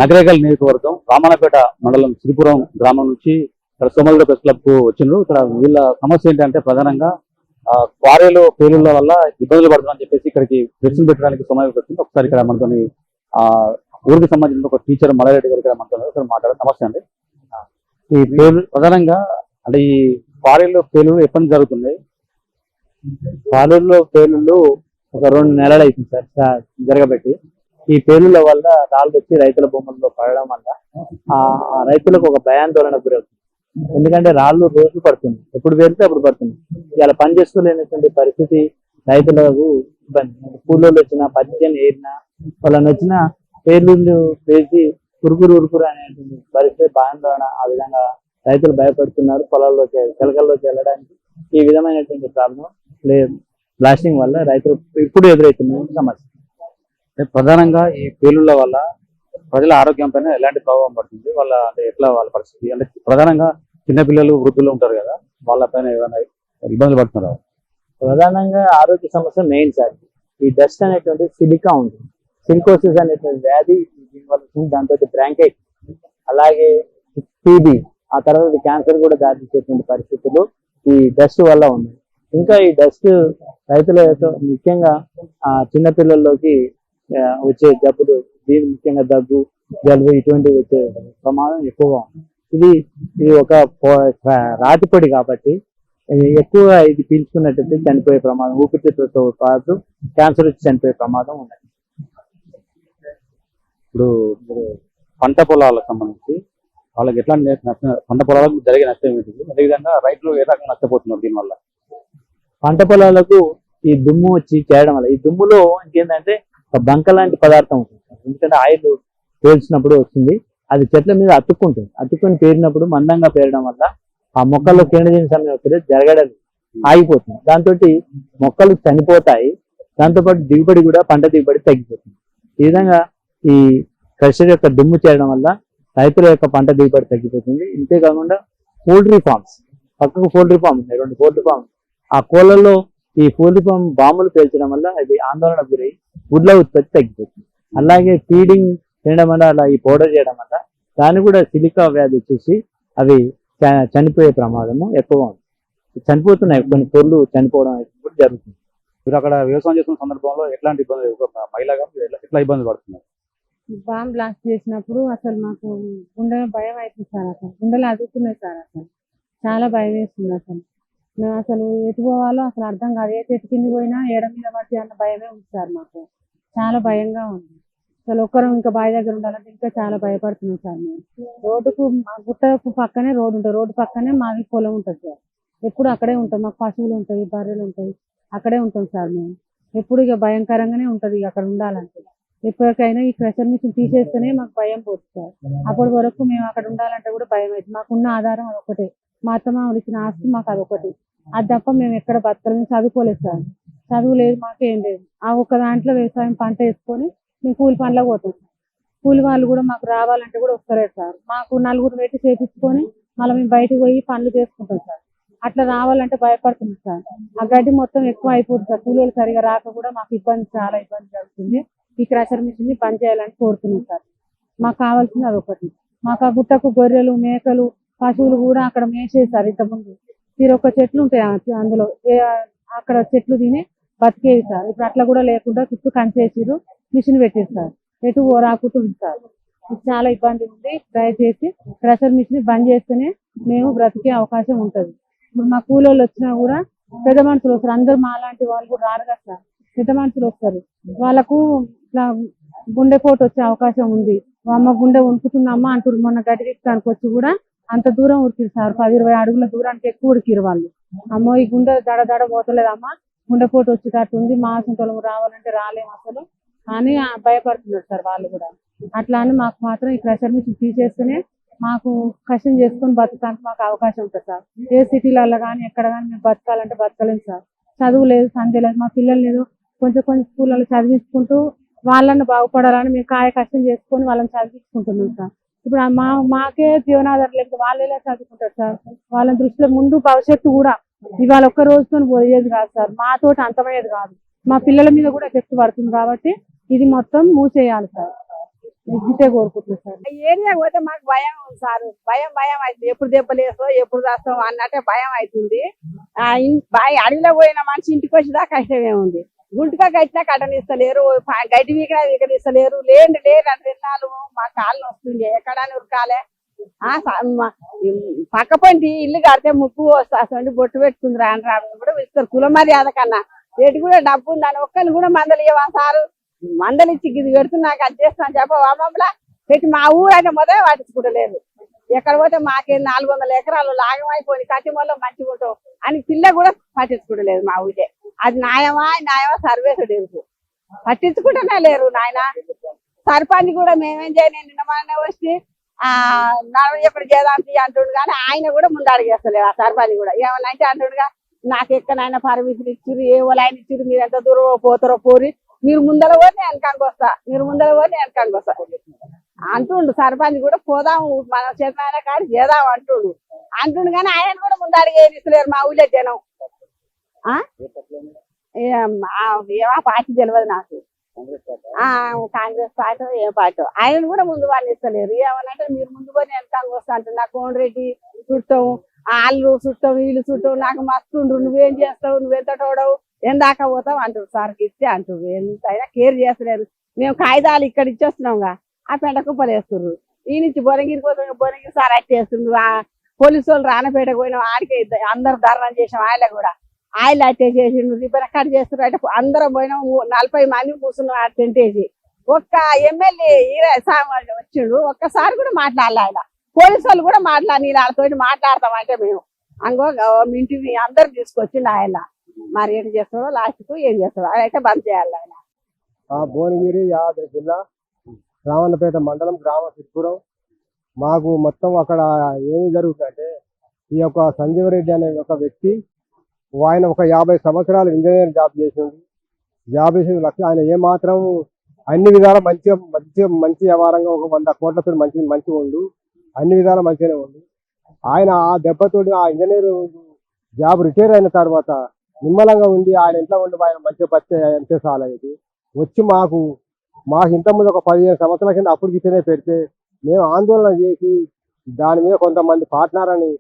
నగరేకల్ నియోజకవర్గం రామన్నపేట మండలం శ్రీపురం గ్రామం నుంచి ఇక్కడ సోమలిగూడ ప్రెస్ క్లబ్ కు వచ్చిండ్రు. ఇక్కడ వీళ్ళ సమస్య ఏంటంటే ప్రధానంగా క్వారీలు పేలుళ్ల వల్ల ఇబ్బందులు పడుతుందని చెప్పేసి ఇక్కడికి దర్శనం పెట్టడానికి సోమలిగూడ వచ్చింది. ఒకసారి ఇక్కడ మనతోని ఊరికి సంబంధించిన ఒక టీచర్ మల్లారెడ్డి గారు ఇక్కడ మనతో ఇక్కడ మాట్లాడే సమస్య అండి. ఈ పేలు ప్రధానంగా అంటే ఈ క్వారీలో పేలుళ్లు ఎప్పటి నుంచి జరుగుతున్నాయి? పాలూరులో పేలుళ్ళు ఒక 2 నెలలు అవుతుంది సార్ జరగబెట్టి. ఈ పేలుళ్ళ వల్ల రాళ్ళు వచ్చి రైతుల భూముల్లో పడడం వల్ల ఆ రైతులకు ఒక భయాందోళనకు గురవుతుంది. ఎందుకంటే రాళ్ళు రోజు పడుతుంది, ఎప్పుడు పేరితే అప్పుడు పడుతుంది. ఇలా పని చేసుకోలేనటువంటి పరిస్థితి రైతులకు ఇబ్బంది. కూలోళ్ళు వచ్చినా పచ్చిని ఏరినా వాళ్ళని వచ్చిన పేలుళ్ళు వేసి ఉరుకురు అనేటువంటి పరిస్థితి భయాందోళన. ఆ విధంగా రైతులు భయపడుతున్నారు పొలాల్లోకి చిలకల్లోకి వెళ్ళడానికి. ఈ విధమైనటువంటి ప్రాబ్లం బ్లాస్టింగ్ వల్ల రైతులు ఇప్పుడు ఎదురవుతున్న సమస్య. ప్రధానంగా ఈ పేలుళ్ల వల్ల ప్రజల ఆరోగ్యం పైన ఎలాంటి ప్రభావం పడుతుంది? వాళ్ళ అంటే ఎట్లా వాళ్ళ పరిస్థితి అంటే ప్రధానంగా చిన్నపిల్లలు వృద్ధులు ఉంటారు కదా, వాళ్ళ పైన ఏమైనా ఇబ్బందులు పడుతున్నారు? ప్రధానంగా ఆరోగ్య సమస్య మెయిన్ సార్. ఈ డస్ట్ అనేటువంటి సిలికా ఉంటుంది, సిలికోసిస్ అనేటువంటి వ్యాధి దీనివల్ల, దాంతో బ్రాంకైట్, అలాగే టీబీ, ఆ తర్వాత క్యాన్సర్ కూడా దారితీసేటువంటి పరిస్థితులు ఈ డస్ట్ వల్ల ఉన్నాయి. ఇంకా ఈ డస్ట్ రైతుల యొక్క ముఖ్యంగా చిన్నపిల్లల్లోకి వచ్చే జబ్బులు, దీని ముఖ్యంగా దగ్గు, జలుబు ఇటువంటివి వచ్చే ప్రమాదం ఎక్కువగా ఉంది. ఇది ఒక రాతిపొడి కాబట్టి ఎక్కువ ఇది పీల్చుకున్నట్టు చనిపోయే ప్రమాదం, ఊపిరితిత్తులతో పాటు క్యాన్సర్ వచ్చి చనిపోయే ప్రమాదం ఉన్నది. ఇప్పుడు పంట పొలాలకు సంబంధించి వాళ్ళకి ఎట్లాంటి నష్టం, పంట పొలాలకు జరిగే నష్టం ఏంటి? అదేవిధంగా రైతులు ఏ రకంగా నష్టపోతున్నారు దీనివల్ల? పంట పొలాలకు ఈ దుమ్ము వచ్చి చేయడం వల్ల, ఈ దుమ్ములో ఇంకేంటంటే బంక లాంటి పదార్థం ఉంటుంది. ఎందుకంటే ఆయిల్ పేల్చినప్పుడు వస్తుంది, అది చెట్ల మీద అతుక్కుంటుంది. అతుక్కొని పేరినప్పుడు మందంగా పేరడం వల్ల ఆ మొక్కల్లో కేంద్రజీవి సమయం జరగడం ఆగిపోతుంది. దాంతో మొక్కలు చనిపోతాయి, దాంతోపాటు దిగుబడి కూడా, పంట దిగుబడి తగ్గిపోతుంది. ఈ విధంగా ఈ క్రషర్ యొక్క దుమ్ము చేయడం వల్ల రైతుల యొక్క పంట దిగుబడి తగ్గిపోతుంది. ఇంతేకాకుండా పౌల్ట్రీ ఫార్మ్స్, పక్కకు పౌల్ట్రీ ఫార్మ్ ఉన్నాయి, 2 పౌల్ట్రీ ఫార్మ్. ఆ కోళ్లలో ఈ పౌల్ట్రీ ఫార్మ్ బాంబులు పేల్చడం వల్ల అది ఆందోళన గురై గుడ్ల ఉత్పత్తి తగ్గిపోతుంది. అలాగే ఫీడింగ్ చేయడం వల్ల, అలా ఈ పౌడర్ చేయడం వల్ల దాన్ని కూడా సిలికా వ్యాధి వచ్చేసి అవి చనిపోయే ప్రమాదము ఎక్కువగా ఉంది. చనిపోతున్నాయి, కొన్ని పొర్లు చనిపోవడం కూడా జరుగుతుంది. మీరు అక్కడ వ్యవసాయం చేస్తున్న సందర్భంలో ఎట్లాంటి ఇబ్బంది, మహిళగా ఎట్లా ఇబ్బంది పడుతున్నారు? బాంబ్ బ్లాస్ట్ చేసినప్పుడు అసలు మాకు గుండెలో భయం అవుతుంది సార్. అసలు గుండెలు అదుగుతున్నాయి సార్. అసలు చాలా భయం వేస్తుంది. మేము అసలు ఎటు పోవాలో అసలు అర్థం కాదు. ఏ చెట్టు కింద పోయినా ఏడ మీద పడితే అన్న భయమే ఉంది సార్. మాకు చాలా భయంగా ఉంది. అసలు ఒక్కరం ఇంకా బావి దగ్గర ఉండాలంటే ఇంకా చాలా భయపడుతున్నాం సార్. మేము రోడ్డుకు, మా గుట్టకు పక్కనే రోడ్డు ఉంటుంది, రోడ్డు పక్కనే మాది పొలం ఉంటుంది సార్. ఎప్పుడు అక్కడే ఉంటాం, మాకు పశువులు ఉంటాయి, బర్రెలు ఉంటాయి, అక్కడే ఉంటాం సార్. మేము ఎప్పుడు ఇక భయంకరంగానే ఉంటుంది అక్కడ ఉండాలంటే. ఎప్పటికైనా ఈ ప్రెషర్ మిషన్ తీసేస్తేనే మాకు భయం పోతుంది సార్. అప్పటి వరకు మేము అక్కడ ఉండాలంటే కూడా భయం అవుతుంది. మాకున్న ఆధారం అదొకటే, మా అత్తమామలు ఇచ్చిన ఆస్తి మాకు అదొకటి. అది తప్ప మేము ఎక్కడ బతకలేదు. చదువుకోలేదు సార్, చదువు లేదు, మాకేం లేదు. ఆ ఒక్క దాంట్లో వ్యవసాయం పంట వేసుకొని మేము కూలి పనులకు పోతాం. కూలి వాళ్ళు కూడా మాకు రావాలంటే కూడా వస్తలేదు సార్. మాకు 4 పెట్టి చేపించుకొని మళ్ళీ మేము బయటకు పోయి పనులు చేసుకుంటాం సార్. అట్లా రావాలంటే భయపడుతున్నాం సార్. ఆ గడ్డి మొత్తం ఎక్కువ అయిపోతుంది సార్. కూలీలు సరిగా రాక కూడా మాకు ఇబ్బంది, చాలా ఇబ్బంది జరుగుతుంది. ఈ క్రషర్ మిషన్ ని బంద్ చేయాలని కోరుతున్నాం సార్. మాకు కావాల్సింది అదొకటి. మాకు ఆ గుట్టకు గొర్రెలు, మేకలు, పశువులు కూడా అక్కడ మేసేసారు. ఇంతకుముందు తీరొక్క చెట్లు ఉంటాయి అందులో, అక్కడ చెట్లు తిని బతికేవి సార్. ఇప్పుడు అట్లా కూడా లేకుండా చుట్టూ కంచేసిరు, మిషన్ పెట్టేస్తారు, ఎటు రాకుంటుంది సార్. చాలా ఇబ్బంది ఉంది. దయచేసి క్రషర్ మిషన్ బంద్ చేస్తేనే మేము బ్రతికే అవకాశం ఉంటుంది. ఇప్పుడు మా కూలోళ్ళు వచ్చినా కూడా పెద్ద మనుషులు వస్తారు. అందరూ మా లాంటి వాళ్ళు కూడా రారు కదా సార్. పెద్ద మనుషులు వస్తారు, వాళ్ళకు ఇట్లా గుండెపోటు వచ్చే అవకాశం ఉంది. అమ్మ గుండె వణుకుతుందమ్మా అంటారు. మొన్న గడ్డి విత్తడానికి వచ్చి కూడా అంత దూరం ఉరికిరు సార్, 10-20 అడుగుల దూరానికి ఎక్కువ ఉరికిరు వాళ్ళు. అమ్మో ఈ గుండె దడ పోతలేదమ్మా, గుండెపోటు వచ్చేటట్టు ఉంది, మా సొంతలు రావాలంటే రాలేము అసలు అని భయపడుతున్నారు సార్ వాళ్ళు కూడా. అట్లా అని మాకు మాత్రం ఈ ప్రెషర్ మిషన్ తీసేస్తేనే మాకు కష్టం చేసుకొని బతకడానికి మాకు అవకాశం ఉంటుంది సార్. ఏ సిటీలలో కానీ ఎక్కడ కానీ మేము బతకాలంటే బతకలేము సార్. చదువు లేదు, సంధ్య లేదు. మా పిల్లలు లేదు, కొంచెం స్కూళ్ళలో చదివించుకుంటూ వాళ్ళని బాగుపడాలని మేము కష్టం చేసుకొని వాళ్ళని చదివించుకుంటున్నాం సార్. ఇప్పుడు మాకే జీవనాధారం లేకపోతే వాళ్ళు ఎలా చదువుకుంటారు సార్? వాళ్ళని దృష్టిలో ముందు భవిష్యత్తు కూడా ఇవాళ ఒక్క రోజుతో పోయేది కాదు సార్, మాతోటి అంతమయ్యేది కాదు. మా పిల్లల మీద కూడా ఎఫెక్ట్ పడుతుంది కాబట్టి ఇది మొత్తం మూసేయాలి సార్. ఇదే కోరుకుంటున్నాను సార్. ఏరియా పోతే మాకు భయం ఉంది సార్. భయం అవుతుంది. ఎప్పుడు దెబ్బలేసో ఎప్పుడు రాస్తాం అన్నట్టే భయం అవుతుంది. అడవిలో పోయిన మనిషి ఇంటికి వచ్చేదా కష్టమే ఉంది. గుంటుగా కట్టినా కట్టనిస్తలేరు, గడ్డి వీకినా వీకనిస్తలేరు. లేరు అంటే విన్నాళ్ళు మా కాళ్ళు వస్తుంది. ఎక్కడాని ఉరకాలే. పక్క పంటి ఇల్లు కడితే ముప్పు వస్తుంది, బొట్టు పెట్టుకుంది రాను రాను కూడా ఇస్తారు. కుల మర్యాద కన్నా రేటు కూడా డబ్బు ఉందని ఒక్కరిని కూడా మందలు ఇవ్వవా సారు? మందలు ఇచ్చి ఇది పెడుతున్నాక అది చేస్తాను చెప్పవా మమ్మల్ని పెట్టి. మా ఊరు అయితే మొదలే పట్టించుకుంటలేదు. ఎక్కడ పోతే మాకే 400 ఎకరాలు లాగమైపోయి కట్టి వల్ల మంచిగా ఉంటాం అని పిల్ల కూడా పట్టించుకుంటలేదు మా ఊరే. అది న్యాయమా సర్వేసు తెలుసు, పట్టించుకుంటూనే లేరు నాయన. సర్పంచ్ కూడా మేమేం చేయను, నిన్న మన వచ్చి ఎప్పుడు చేదాంతి అంటుండు కానీ ఆయన కూడా ముందు అడిగేస్తలేదు. ఆ సర్పంచ్ కూడా ఏమన్నా అంటే అంటుండగా నాకు ఎక్కడైనా పర్మిషన్ ఇచ్చిరు, ఏ వాళ్ళు ఆయన ఇచ్చిరు, మీరు ఎంత దూరం పోతారో పోరి, మీరు ముందర పోతే వెనకానికి వస్తా, మీరు ముందర పోతే వెనకానికి వస్తా అంటుండు. సర్పంచ్ కూడా పోదాము మన చేతనైనా కాడి చేద్దాం అంటుండు కానీ ఆయన కూడా ముందు అడిగేది ఇస్తలేరు మా ఊళ్ళో జనం. ఏమా పార్టీ తెలియదు నాకు, కాంగ్రెస్ పార్టీ ఏ పార్టీ ఆయన కూడా ముందు వాళ్ళు ఇస్తలేరు. ఏమనంటే మీరు ముందు పోయి వెనకానికి వస్తా అంటారు. నాకు కోనరెడ్డి చుట్టం, వాళ్ళు చుట్టం, వీళ్ళు చుట్టం, నాకు మస్తుండ్రు, నువ్వేం చేస్తావు, నువ్వెంత తోడవు, ఎందాక పోతావు అంటారు. సార్కి ఇస్తే అంటారు. ఎంతైనా కేర్ చేస్తలేరు. మేము కాగితాలు ఇక్కడ ఇచ్చేస్తున్నాంగా, ఆ పెంట కుప్పలు వేస్తున్నారు. ఈ నుంచి బొనగిరి పోతాం, బొనగిరి సార్ అట్టేస్తుండ్రు. పోలీసు వాళ్ళు రానపేటకు పోయినాం, ఆడికే అందరు ధర్నాలు చేసాం. ఆయన కూడా ఆయిల్ అట్టేసేసిండ్రు, రిబ్బన్ కట్ చేస్తున్నారు. అంటే అందరం పోయినాం, 40 మంది కూర్చున్నాం ఆ టెంట్ వేసి. ఒక్క ఎమ్మెల్యే వచ్చిండు, ఒక్కసారి కూడా మాట్లాడాలి. ఆయన పోలీసు వాళ్ళు కూడా మాట్లాడి వాళ్ళతో మాట్లాడతాం అంటే మేము అంగో గవర్నమెంట్ అందరు తీసుకొచ్చిండు ఆయన. మరి ఏం చేస్తాడో లాస్ట్కు ఏం చేస్తాడో అదైతే బంద్ చేయాలి ఆయన. భువనగిరి యాదాద్రి జిల్లా రామన్నపేట మండలం గ్రామ సిరిపురం. మాకు మొత్తం అక్కడ ఏమి జరుగుతుందంటే ఈ యొక్క సంజీవ్ రెడ్డి అనే ఒక వ్యక్తి, ఆయన ఒక 50 సంవత్సరాలు ఇంజనీర్ జాబ్ చేసిండు. జాబ్ చేసిన లక్ష్యం ఆయన ఏమాత్రం అన్ని విధాలా మంచి వ్యవహారంగా ఒక 100 కోట్లతో మంచిగా ఉండు, అన్ని విధాలా మంచిగానే ఉండు. ఆయన ఆ దెబ్బతోటి ఆ ఇంజనీర్ జాబ్ రిటైర్ అయిన తర్వాత నిమ్మలంగా ఉండి ఆయన ఇంట్లో ఉండి ఆయన మంచిగా బతికే అంతే సాలయ్యేది. వచ్చి మాకు ఇంతకుముందు ఒక 15 సంవత్సరాల కింద అప్పుడు గిట్టనే పెడితే మేము ఆందోళన చేసి దాని మీద కొంతమంది పార్ట్నర్ అని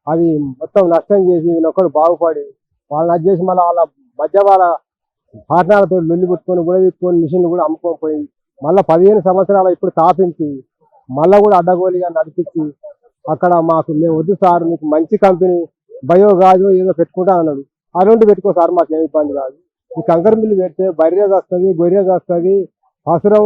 అది మొత్తం నష్టం చేసి ఒకరు బాగుపడి వాళ్ళని అది చేసి మళ్ళీ వాళ్ళ మధ్య వాళ్ళ పార్ట్నర్లతో లొల్లి పెట్టుకొని కూడా తీసుకొని మిషన్లు కూడా అమ్ముకొని పోయి మళ్ళీ 15 సంవత్సరాలు ఇప్పుడు స్థాపించి మళ్ళీ కూడా అడ్డగోలిగా నడిపించి అక్కడ మాకు మేము వద్దు సార్, మీకు మంచి కంపెనీ బయోగాజు ఏదో పెట్టుకుంటా అన్నాడు. అటువంటి పెట్టుకో సార్, మాకు ఏమి ఇబ్బంది కాదు. ఈ కంకర మిల్లు పెడితే బర్రెది వస్తుంది, గొర్రెది వస్తుంది, అవసరం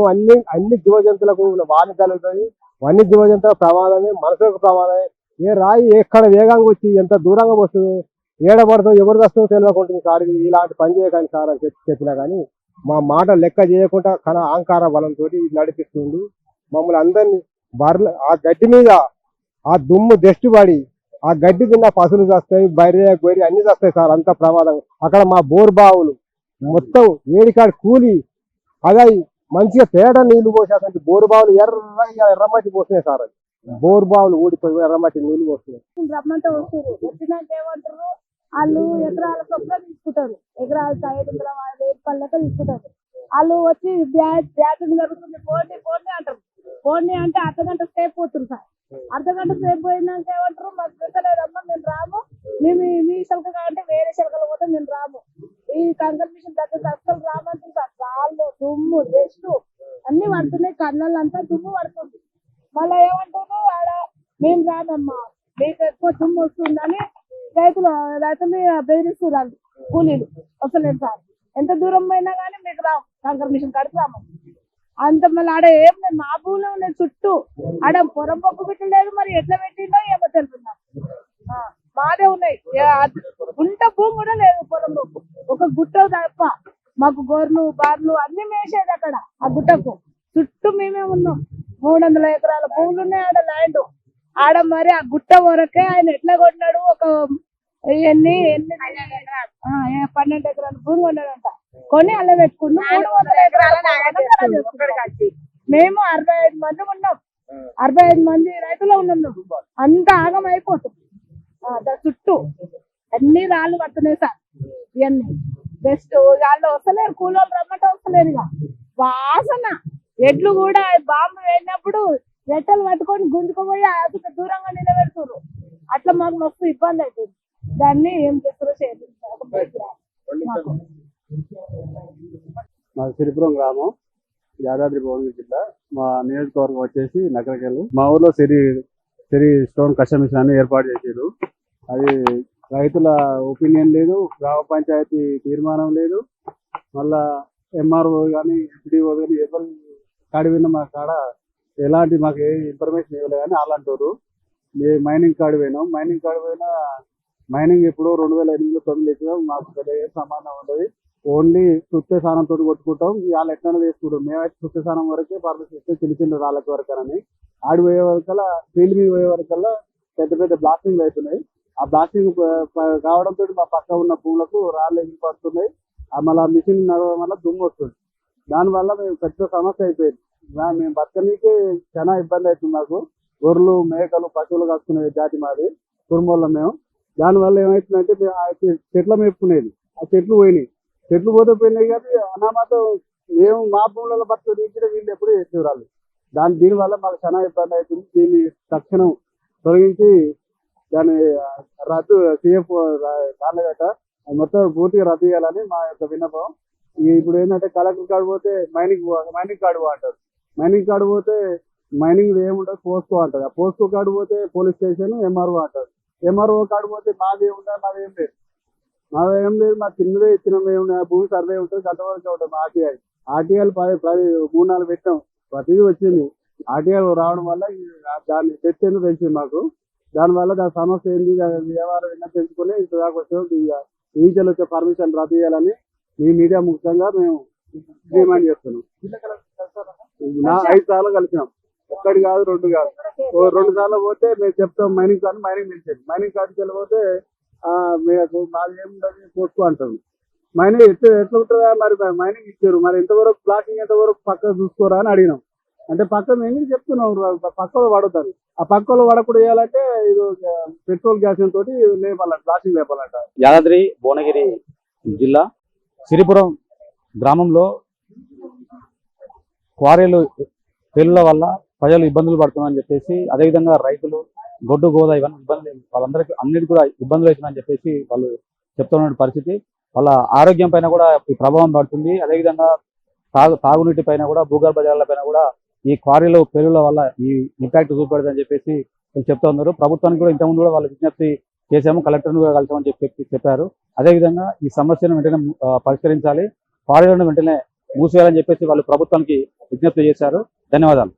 అన్ని జీవజంతువులకు వాణి కలుగుతుంది. అన్ని జీవజంతువుల ప్రమాదమే, మనుషులకు ప్రమాదమే. ఏ రాయి ఎక్కడ వేగంగా వచ్చి ఎంత దూరంగా వస్తుంది, ఏడబడుతుంది, ఎవరు వస్తుందో తెలియకుంటుంది సార్. ఇలాంటి పని చేయకండి సార్ అని చెప్పినా కానీ మా మాట లెక్క చేయకుండా అహంకార బలంతో నడిపిస్తుండు మమ్మల్ని అందరినీ. ఆ గడ్డి మీద ఆ దుమ్ము దెష్టి పడి ఆ గడ్డి తిన్న పశువులు వస్తాయి, బర్రె గొర్రె అన్ని వస్తాయి సార్. అంత ప్రమాదం. అక్కడ మా బోర్ బావులు మొత్తం వేడికాడి కూలి అదే మంచిగా తేట నీళ్లు పోసేటువంటి బోరు బావులు ఎర్రమట్టి పోస్తున్నాయి సార్. అది బోర్ బావులు ఊడిపోయి ఎర్రమట్టి నీళ్లు పోస్తున్నాయి. రమ్మంటే వస్తారు, వచ్చినాక ఏమంటారు వాళ్ళు ఎకరాల చొప్పున తీసుకుంటారు. ఎకరాలు 500 లెక్క తీసుకుంటారు. వాళ్ళు వచ్చి బ్యాటింగ్ జరుగుతుంది, పోండి అంటారు. పోండి అంటే అర్ధగంట సేపు పోతుంది సార్. అర్ధగంట సేపు పోయినాక ఏమంటారు, మాకు పెట్టలేదమ్మా, మేము రాము, మేము మీ శిల్క అంటే వేరే శిల్కలు పోతే మేము రాము, ఈ కంకర్ మిషన్ దగ్గర అస్సలు రామంటుంది సార్. కాళ్ళు దుమ్ము జస్టు అన్ని పడుతున్నాయి, కళ్ళంతా దుమ్ము పడుతుంది. మళ్ళీ ఏమంటారు ఆడ మేము రాదమ్మా, మీకు ఎక్కువ దుమ్ము వస్తుందని రైతులు బెదిరిస్తున్నారు. కూలీలు వస్తలేదు సార్, ఎంత దూరం పోయినా కానీ మీకు రాము, కంకర్ మిషన్ కడికి రాము అంత. మళ్ళీ ఆడ ఏం లేదు, మా భూమిలో ఉన్నాయి చుట్టూ. ఆడ పొరం పప్పు పెట్టలేదు, మరి ఎట్లా పెట్టిందో ఏమో తెలుసున్నాం. మాదే ఉన్నాయి, గుంట భూమి కూడా లేదు పొలం పప్పు. ఒక గుట్ట తప్ప మాకు గొర్రెలు బార్లు అన్ని మేసేది అక్కడ. ఆ గుట్టకు చుట్టూ మేమే ఉన్నాం. 300 ఎకరాల భూములు ఉన్నాయి ఆడ ల్యాండ్. ఆడ మరి ఆ గుట్ట వరకే ఆయన ఎట్లా కొన్నాడు, ఒక 12 ఎకరాల భూమి కొన్నాడంట. కొని అలా పెట్టుకున్నాం. 300 ఎకరాల మేము 65 మంది ఉన్నాం. 65 మంది రైతులు ఉన్నాం. అంత ఆగం అయిపోతుంది. చుట్టూ అన్ని రాళ్ళు పడుతున్నాయి సార్. ఇవన్నీ బెస్ట్ వాళ్ళు వస్తలేరు, కూలోళ్ళు రమ్మంటే వస్తలేరు. ఇక వాసన ఎడ్లు కూడా బాంబు వేసినప్పుడు రెట్టలు పట్టుకొని గుంజుకుపోయి అసలు దూరంగా నిలబెడుతున్నారు. అట్లా మాకు మస్తు ఇబ్బంది అవుతుంది. దాన్ని ఏం చేస్తారో చేయాలి. మా సిరిపురం గ్రామం, యాదాద్రి భువనగిరి జిల్లా. మా నియోజకవర్గం వచ్చేసి నగరకెళ్ళు. మా ఊర్లో సిరి స్టోన్ కస్టమ్ మిషన్ అని ఏర్పాటు చేశారు. అది రైతుల ఒపీనియన్ లేదు, గ్రామ పంచాయతీ తీర్మానం లేదు, మళ్ళా ఎంఆర్ఓ కానీ ఎంపీడీఓ కానీ ఎవరు కాడి మా కాడ ఎలాంటి మాకు ఏ ఇన్ఫర్మేషన్ ఇవ్వలేదు కానీ వాళ్ళు అంటారు. మైనింగ్ కాడి పోయినాం, మైనింగ్ ఎప్పుడో 2008-9 ఇచ్చినాం. మాకు పెద్ద సంబంధం ఉండదు. ఓన్లీ సుత్తే స్థానంతో కొట్టుకుంటాం. వాళ్ళు ఎట్లా చేసుకుంటాం. మేమైతే సుత్తే స్థానం వరకే పర్మిషన్ ఇస్తే చిన్న చిన్న రాళ్ళకి వరకనని ఆడి పోయే వరకల్లా ఫీల్డ్ మీద పోయే వరకల్లా పెద్ద పెద్ద బ్లాస్టింగ్ అవుతున్నాయి. ఆ బ్లాస్టింగ్ కావడంతో మా పక్క ఉన్న భూములకు రాళ్ళు ఎగిరి పడుతున్నాయి. మళ్ళీ మిషన్ నడవడం వల్ల దుమ్ము వస్తుంది. దానివల్ల మేము పెద్ద సమస్య అయిపోయింది. మేము బతకనీకే చాలా ఇబ్బంది అవుతుంది. మాకు గొర్రెలు, మేకలు, పశువులు కాసుకునే జాతి మాది కుటుంబంలో మేము. దానివల్ల ఏమవుతుందంటే చెట్ల మేపుకునేది, ఆ చెట్లు పోయినాయి. చెట్లు పోయినాయి కానీ అనామాతం మేము మా భూములలో బతుకు తీర్చిన వీళ్ళు ఎప్పుడు చేసేవాళ్ళు. దీనివల్ల మాకు చాలా ఇబ్బంది అవుతుంది. దీన్ని తక్షణం తొలగించి దాన్ని రద్దు సిఎఫ్ కాళ్ళగట్ట మొత్తం పూర్తిగా రద్దు చేయాలని మా యొక్క విన్నపం. ఇప్పుడు ఏంటంటే కలెక్టర్ కాడ పోతే మైనింగ్ కార్డు అంటారు. మైనింగ్ కార్డు పోతే మైనింగ్ ఏముంటుంది, పోస్కో అంటారు. ఆ పోస్కో కార్డు పోతే పోలీస్ స్టేషన్, ఎంఆర్ఓ అంటారు. ఎంఆర్ఓ కార్డు పోతే మాదేం లేదు. మా చిన్నదే ఇచ్చినాం. భూమి సర్వే ఉంటుంది, గంటవరకు ఉంటుంది. ఆర్టీఐలు 3-4 పెట్టాం, ప్రతిదీ వచ్చింది. ఆర్టీఐ రావడం వల్ల దాన్ని తెచ్చేందుకు తెలిసింది మాకు. దానివల్ల దాని సమస్య ఏంది, వ్యవహారం ఏంటో తెలుసుకుని ఇంత దాకా వచ్చాం. ఈజీలు వచ్చే పర్మిషన్ రద్దు చేయాలని ఈ మీడియా ముఖ్యంగా మేము డిమాండ్ చేస్తున్నాం. 5 సార్లు కలిసినాం, 1 కాదు 2 కాదు. 2 సార్లు పోతే మేము చెప్తాం మైనింగ్ నిలిచేది. మైనింగ్ కార్డుకి వెళ్ళిపోతే మీకు మాది ఏముంటుంది పోస్కో అంటారు. మైనింగ్ ఎట్లా ఉంటుందా మరి, మైనింగ్ ఇచ్చారు మరి ఎంతవరకు బ్లాకింగ్ ఎంతవరకు పక్క చూసుకోరా అని అడిగినాం. అంటే పక్క మేము చెప్తున్నాం పక్కలో పడుతుంది. ఆ పక్కలో పడకుండా చేయాలంటే ఇది పెట్రోల్ గ్యాస్ తోటి లేపాలంట, బ్లాస్టింగ్ లేపాలంట. యాదాద్రి భువనగిరి జిల్లా సిరిపురం గ్రామంలో క్వారీలు పేలుల వల్ల ప్రజలు ఇబ్బందులు పడుతున్నారని చెప్పేసి, అదేవిధంగా రైతులు గొడ్డు గోదా ఇవన్నీ ఇబ్బందులు, వాళ్ళందరికీ అన్నిటి కూడా ఇబ్బందులు అవుతున్నాయని చెప్పేసి వాళ్ళు చెప్తున్న పరిస్థితి. వాళ్ళ ఆరోగ్యం పైన కూడా ఈ ప్రభావం పడుతుంది. అదేవిధంగా తాగునీటి పైన కూడా, భూగర్భ జలాల పైన కూడా ఈ క్వారీలు పేలుల వల్ల ఈ ఇంపాక్ట్ చూపడుతుందని చెప్పేసి వాళ్ళు చెప్తా ఉన్నారు. ప్రభుత్వానికి కూడా ఇంతకుముందు కూడా వాళ్ళు విజ్ఞప్తి చేశాము, కలెక్టర్ని కూడా కలిసామని చెప్పారు. అదేవిధంగా ఈ సమస్యను వెంటనే పరిష్కరించాలి, క్వారీలను వెంటనే మూసివేయాలని చెప్పేసి వాళ్ళు ప్రభుత్వానికి విజ్ఞప్తి చేశారు. ధన్యవాదాలు.